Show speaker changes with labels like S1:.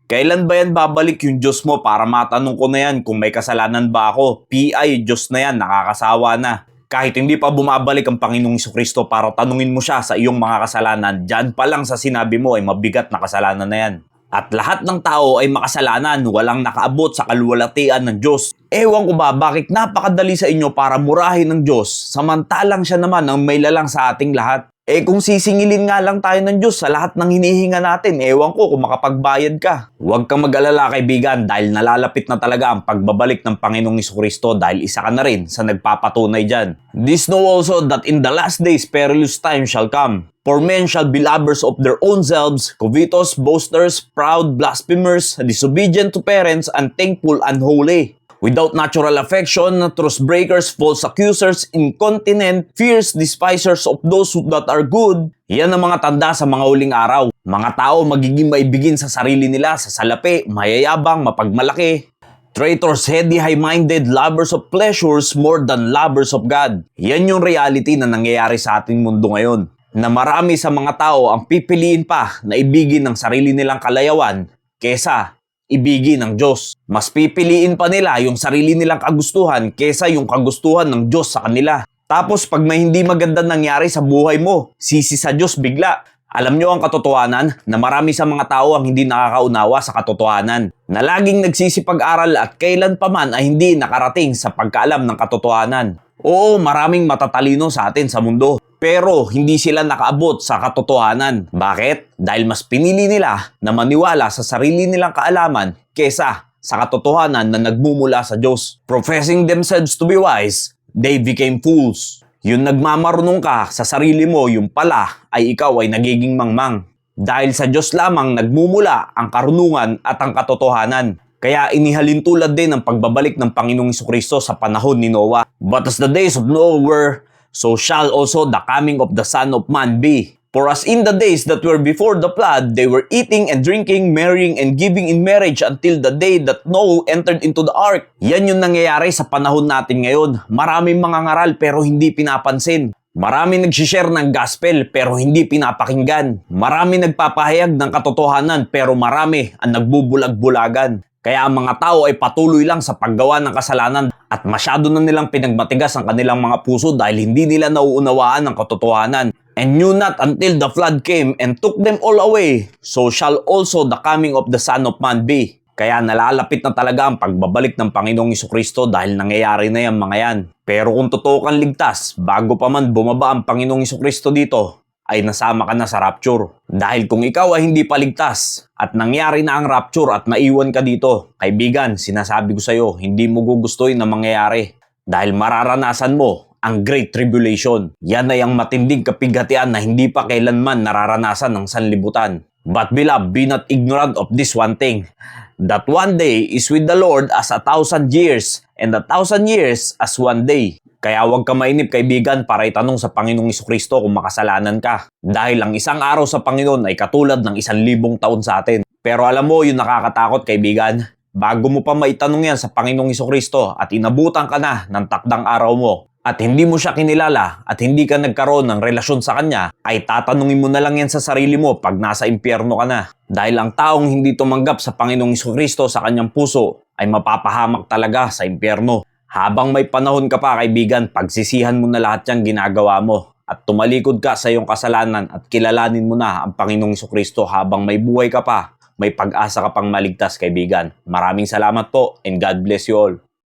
S1: Kailan ba yan babalik yung Diyos mo para matanong ko na yan kung may kasalanan ba ako? PI, Diyos na yan, nakakasawa na. Kahit hindi pa bumabalik ang Panginoong Jesucristo para tanungin mo siya sa iyong mga kasalanan, dyan pa lang sa sinabi mo ay mabigat na kasalanan na yan. At lahat ng tao ay makasalanan, walang nakaabot sa kaluwalhatian ng Diyos. Ewan ko ba bakit napakadali sa inyo para murahin ng Diyos, samantalang siya naman ang may lalang sa ating lahat. Kung sisingilin nga lang tayo ng Diyos sa lahat ng hinihinga natin, ewan ko kung makapagbayad ka. Huwag kang mag-alala kaibigan dahil nalalapit na talaga ang pagbabalik ng Panginoong Jesucristo dahil isa ka na rin sa nagpapatunay dyan. This know also that in the last days perilous time shall come. For men shall be lovers of their own selves, covetous, boasters, proud, blasphemers, disobedient to parents, unthankful, unholy. Without natural affection, trust breakers, false accusers, incontinent, fierce despisers of those that are good. Yan ang mga tanda sa mga huling araw. Mga tao magiging maibigin sa sarili nila, sa salapi, mayayabang, mapagmalaki. Traitors, heady, high-minded, lovers of pleasures more than lovers of God. Yan yung reality na nangyayari sa ating mundo ngayon. Na marami sa mga tao ang pipiliin pa na ibigin ng sarili nilang kalayawan kesa ibigin ng Diyos. Mas pipiliin pa nila yung sarili nilang kagustuhan kesa yung kagustuhan ng Diyos sa kanila. Tapos pag may hindi maganda nangyari sa buhay mo, sisi sa Diyos bigla. Alam nyo ang katotohanan na marami sa mga tao ang hindi nakakaunawa sa katotohanan. Na laging nagsisipag-aral at kailan pa man ay hindi nakarating sa pagkaalam ng katotohanan. Oo, maraming matatalino sa atin sa mundo. Pero hindi sila nakaabot sa katotohanan. Bakit? Dahil mas pinili nila na maniwala sa sarili nilang kaalaman kesa sa katotohanan na nagmumula sa Diyos. Professing themselves to be wise, they became fools. Yung nagmamarunong ka sa sarili mo, yung pala ay ikaw ay nagiging mangmang. Dahil sa Diyos lamang nagmumula ang karunungan at ang katotohanan. Kaya inihalin tulad din ang pagbabalik ng Panginoong Jesucristo sa panahon ni Noah. But as the days of Noah were, so shall also the coming of the Son of Man be. For as in the days that were before the flood, they were eating and drinking, marrying and giving in marriage until the day that Noah entered into the ark. Yan yung nangyayari sa panahon natin ngayon. Maraming mga ngaral pero hindi pinapansin. Marami nagsishare ng gospel pero hindi pinapakinggan. Marami nagpapahayag ng katotohanan pero marami ang nagbubulag-bulagan. Kaya ang mga tao ay patuloy lang sa paggawa ng kasalanan at masyado na nilang pinagmatigas ang kanilang mga puso dahil hindi nila nauunawaan ang katotohanan. And knew not until the flood came and took them all away, so shall also the coming of the Son of Man be. Kaya nalalapit na talaga ang pagbabalik ng Panginoong Jesucristo dahil nangyayari na yung mga yan. Pero kung totoo kang ligtas, bago pa man bumaba ang Panginoong Jesucristo dito, ay nasama ka na sa rapture. Dahil kung ikaw ay hindi paligtas at nangyari na ang rapture at naiwan ka dito, kaibigan, sinasabi ko sa iyo, hindi mo gugustuhin na mangyayari. Dahil mararanasan mo ang Great Tribulation. Yan ay ang matinding kapighatian na hindi pa kailanman nararanasan ng sanlibutan. But beloved, be not ignorant of this one thing, that one day is with the Lord as 1,000 years, and 1,000 years as one day. Kaya huwag ka mainip kaibigan para itanong sa Panginoong Jesucristo kung makasalanan ka. Dahil ang isang araw sa Panginoon ay katulad ng 1,000 taon sa atin. Pero alam mo yung nakakatakot kaibigan, bago mo pa maitanong yan sa Panginoong Jesucristo at inabutan ka na ng takdang araw mo, at hindi mo siya kinilala at hindi ka nagkaroon ng relasyon sa kanya, ay tatanungin mo na lang yan sa sarili mo pag nasa impyerno ka na. Dahil ang taong hindi tumanggap sa Panginoong Jesucristo sa kanyang puso ay mapapahamak talaga sa impyerno. Habang may panahon ka pa kaibigan, pagsisihan mo na lahat yung ginagawa mo at tumalikod ka sa iyong kasalanan at kilalanin mo na ang Panginoong Jesucristo habang may buhay ka pa, may pag-asa ka pang maligtas kaibigan. Maraming salamat po and God bless you all.